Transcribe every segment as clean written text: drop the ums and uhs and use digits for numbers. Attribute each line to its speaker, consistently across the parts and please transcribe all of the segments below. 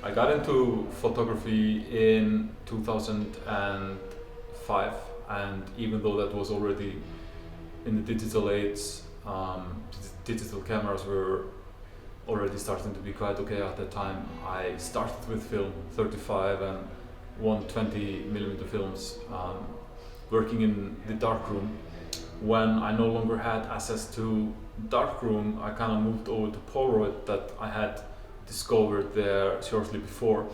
Speaker 1: I got into photography in 2005, and even though that was already in the digital age, digital cameras were already starting to be quite okay at that time. I started with film, 35 and 120mm films, working in the darkroom. When I no longer had access to darkroom, I kind of moved over to Polaroid that I had discovered there shortly before.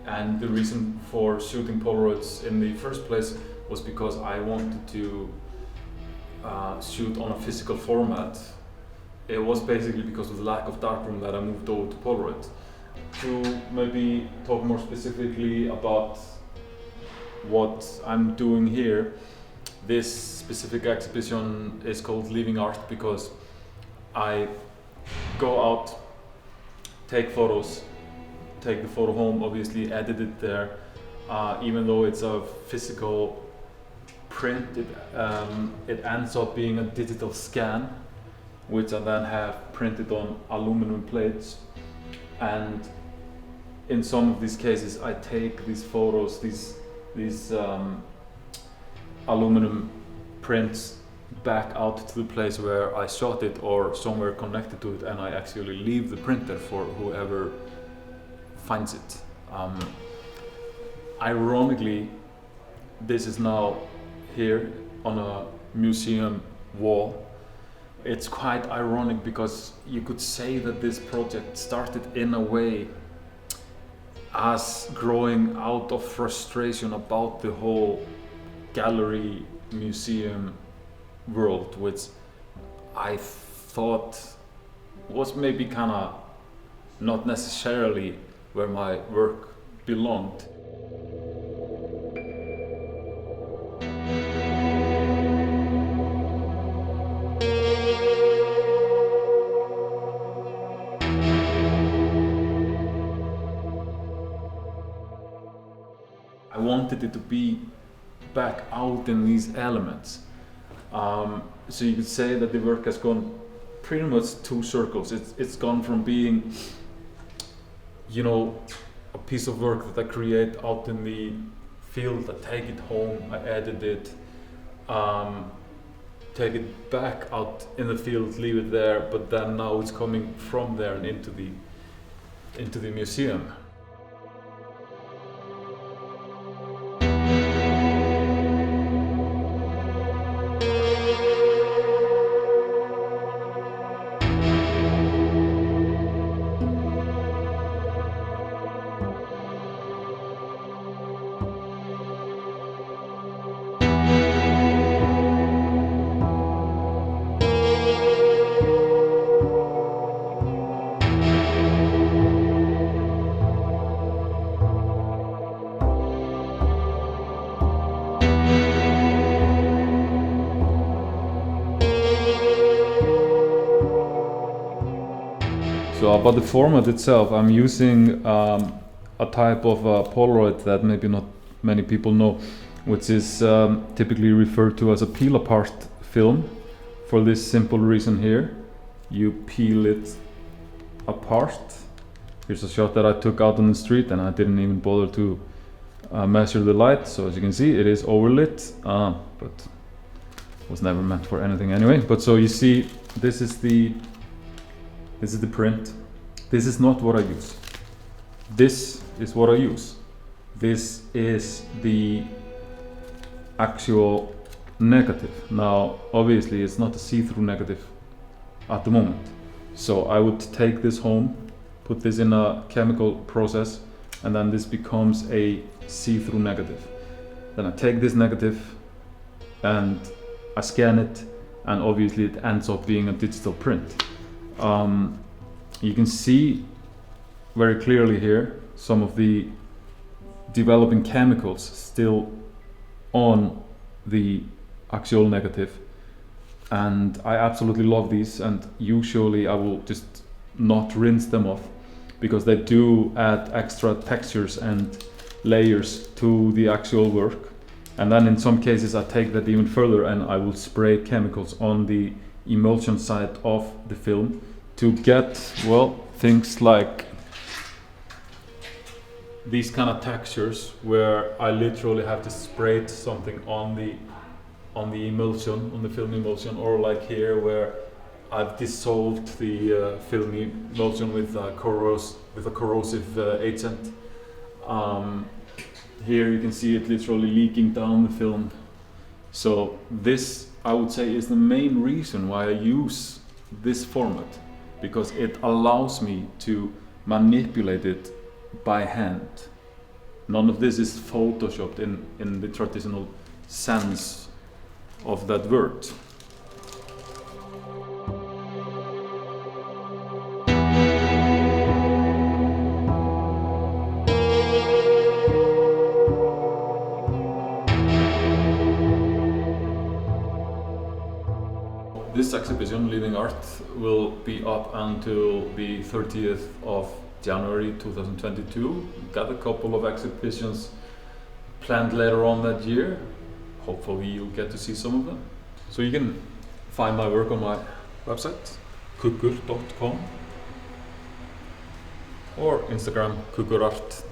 Speaker 1: And the reason for shooting Polaroids in the first place was because I wanted to shoot on a physical format. It was basically because of the lack of darkroom that I moved over to Polaroid. To maybe talk more specifically about what I'm doing here, this specific exhibition is called Living Art because I go out, take photos, take the photo home, obviously edit it there. Even though it's a physical print, it ends up being a digital scan, which I then have printed on aluminum plates. And in some of these cases, I take these photos, these aluminum prints back out to the place where I shot it or somewhere connected to it, and I actually leave the printer for whoever finds it. Ironically, this is now here on a museum wall. It's quite ironic because you could say that this project started in a way as growing out of frustration about the whole gallery museum world, which I thought was maybe kind of not necessarily where my work belonged. I wanted it to be back out in these elements. So you could say that the work has gone pretty much two circles. It's gone from being, you know, a piece of work that I create out in the field, I take it home, I edit it, take it back out in the field, leave it there, but then now it's coming from there and into the museum. So about the format itself, I'm using a type of Polaroid that maybe not many people know, which is typically referred to as a peel apart film, for this simple reason here. You peel it apart. Here's a shot that I took out on the street and I didn't even bother to measure the light, so as you can see it is overlit, but was never meant for anything anyway. But so you see, this is the print. This is not what I use. This is what I use. This is the actual negative. Now, obviously, it's not a see-through negative at the moment. So I would take this home, put this in a chemical process, and then this becomes a see-through negative. Then I take this negative and I scan it, and obviously it ends up being a digital print. You can see very clearly here some of the developing chemicals still on the actual negative, and I absolutely love these, and usually I will just not rinse them off because they do add extra textures and layers to the actual work. And then in some cases I take that even further and I will spray chemicals on the emulsion side of the film to get, well, things like these kind of textures where I literally have to spray something on the emulsion, on the film emulsion, or like here where I've dissolved the film emulsion with a corrosive agent. Here you can see it literally leaking down the film. So this, I would say, is the main reason why I use this format, because it allows me to manipulate it by hand. None of this is photoshopped in the traditional sense of that word. This exhibition, Living Art, will be up until the 30th of January 2022. Got a couple of exhibitions planned later on that year. Hopefully you'll get to see some of them. So you can find my work on my website, kuggur.com, or Instagram, kuggurart.